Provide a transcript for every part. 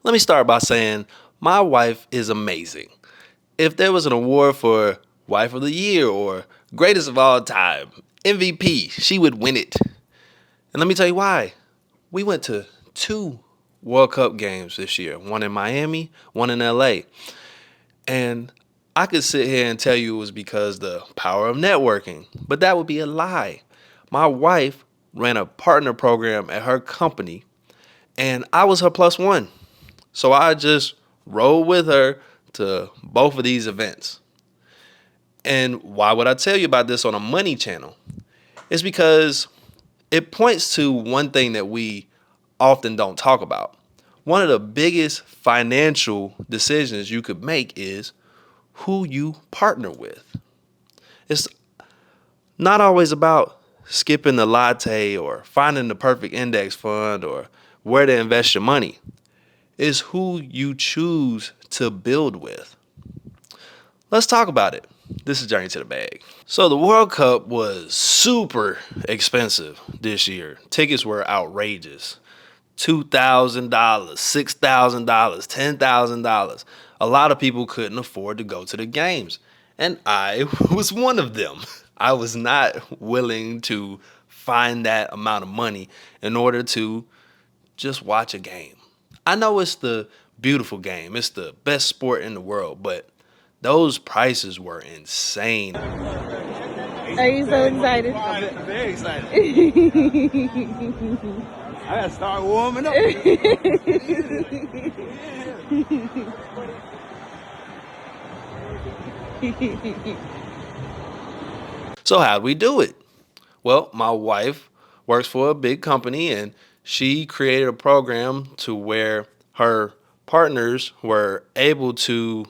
Let me start by saying my wife is amazing. If there was an award for Wife of the Year or Greatest of All Time, MVP, she would win it. And let me tell you why. We went to two World Cup games this year, one in Miami, one in LA. And I could sit here and tell you it was because the power of networking, but that would be a lie. My wife ran a partner program at her company, and I was her plus one. So I just rode with her to both of these events. And why would I tell you about this on a money channel? It's because it points to one thing that we often don't talk about. One of the biggest financial decisions you could make is who you partner with. It's not always about skipping the latte or finding the perfect index fund or where to invest your money. It's who you choose to build with. Let's talk about it. This is Journey to the Bag. So the World Cup was super expensive this year. Tickets were outrageous. $2,000, $6,000, $10,000. A lot of people couldn't afford to go to the games. And I was one of them. I was not willing to find that amount of money in order to just watch a game. I know it's the beautiful game, it's the best sport in the world, but those prices were insane. Are you so excited? I'm very excited. I gotta start warming up. So how'd we do it? Well, my wife works for a big company and she created a program to where her partners were able to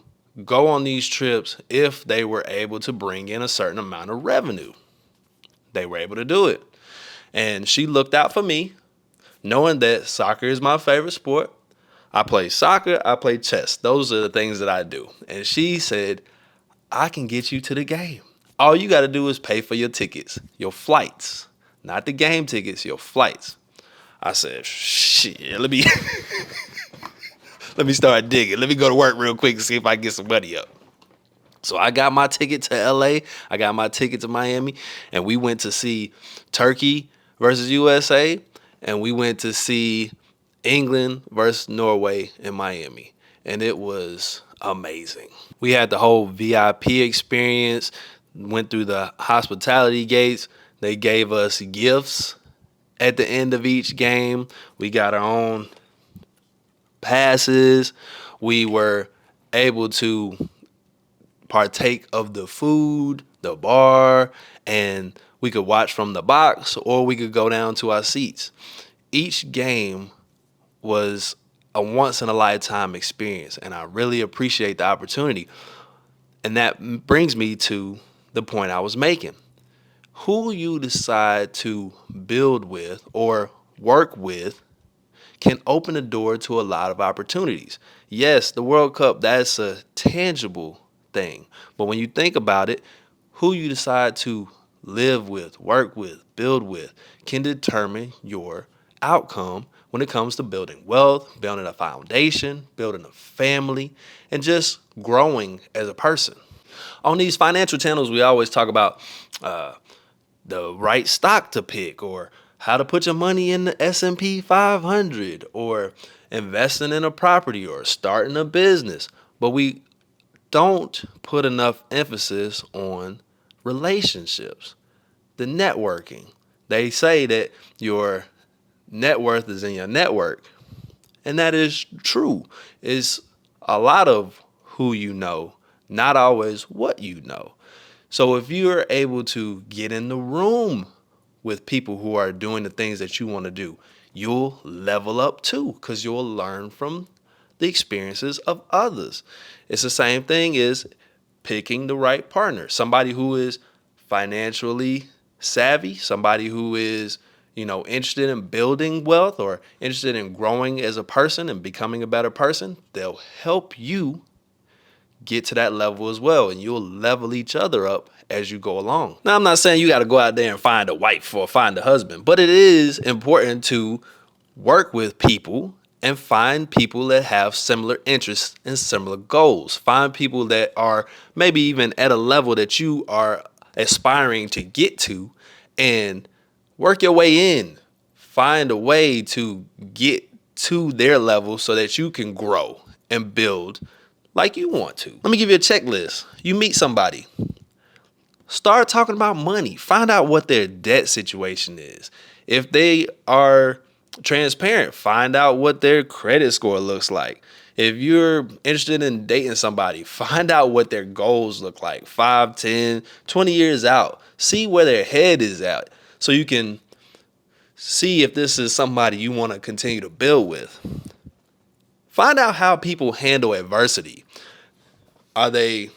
go on these trips if they were able to bring in a certain amount of revenue. They were able to do it. And she looked out for me, knowing that soccer is my favorite sport. I play soccer, I play chess. Those are the things that I do. And she said, I can get you to the game. All you got to do is pay for your tickets, your flights, not the game tickets, your flights. I said, shit, let me let me start digging. Let me go to work real quick and see if I can get some money up. So I got my ticket to LA, I got my ticket to Miami, and we went to see Turkey versus USA, and we went to see England versus Norway in Miami. And it was amazing. We had the whole VIP experience, went through the hospitality gates. They gave us gifts at the end of each game. We got our own passes. We were able to partake of the food, the bar, and we could watch from the box or we could go down to our seats. Each game was a once in a lifetime experience, and I really appreciate the opportunity. And that brings me to the point I was making. Who you decide to build with or work with can open the door to a lot of opportunities. Yes, the World Cup, that's a tangible thing. But when you think about it, who you decide to live with, work with, build with can determine your outcome when it comes to building wealth, building a foundation, building a family, and just growing as a person. On these financial channels, we always talk about the right stock to pick or how to put your money in the S&P 500 or investing in a property or starting a business. But we don't put enough emphasis on relationships, the networking. They say that your net worth is in your network. And that is true. It's a lot of who you know, not always what you know. So if you're able to get in the room with people who are doing the things that you want to do, you'll level up too because you'll learn from the experiences of others. It's the same thing as picking the right partner, somebody who is financially savvy, somebody who is, interested in building wealth or interested in growing as a person and becoming a better person. They'll help you get to that level as well, and you'll level each other up as you go along. Now, I'm not saying you got to go out there and find a wife or find a husband, but it is important to work with people and find people that have similar interests and similar goals. Find people that are maybe even at a level that you are aspiring to get to, and work your way in. Find a way to get to their level so that you can grow and build like you want to. Let me give you a checklist. You meet somebody, start talking about money. Find out what their debt situation is. If they are transparent, find out what their credit score looks like. If you're interested in dating somebody, find out what their goals look like 5, 10, 20 years out. See where their head is at so you can see if this is somebody you want to continue to build with. Find out how people handle adversity. Are they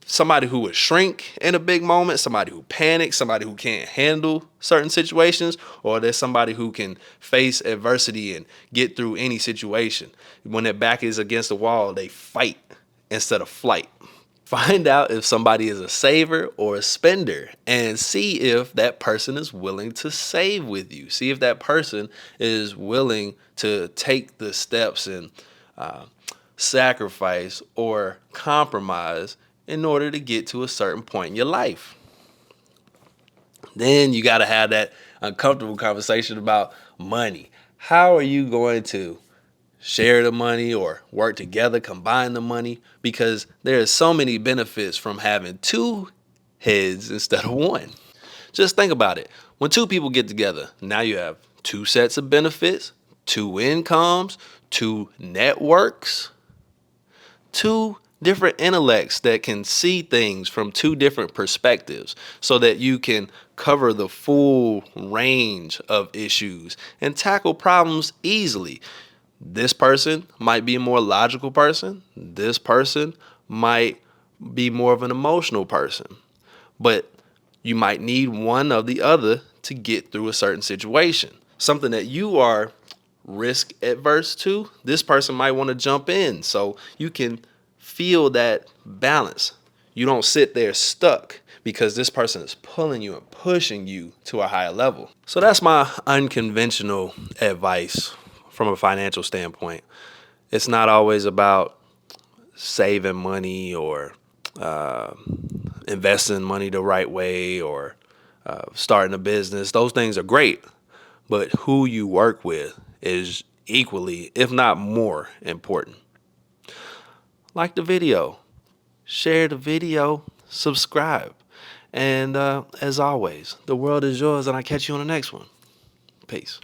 somebody who would shrink in a big moment, somebody who panics, somebody who can't handle certain situations, or there's somebody who can face adversity and get through any situation? When their back is against the wall, they fight instead of flight. Find out if somebody is a saver or a spender, and see if that person is willing to save with you. See if that person is willing to take the steps and sacrifice or compromise in order to get to a certain point in your life. Then you got to have that uncomfortable conversation about money. How are you going to share the money or work together, combine the money? Because there are so many benefits from having two heads instead of one. Just think about it. When two people get together, now you have two sets of benefits, two incomes, two networks, two different intellects that can see things from two different perspectives so that you can cover the full range of issues and tackle problems easily. This person might be a more logical person. This person might be more of an emotional person. But you might need one of the other to get through a certain situation. Something that you are risk adverse to, this person might want to jump in so you can feel that balance. You don't sit there stuck because this person is pulling you and pushing you to a higher level. So that's my unconventional advice from a financial standpoint. It's not always about saving money or investing money the right way or starting a business. Those things are great, but who you work with is equally, if not more, important. Like the video, share the video, subscribe. And as always, the world is yours, and I'll catch you on the next one. Peace.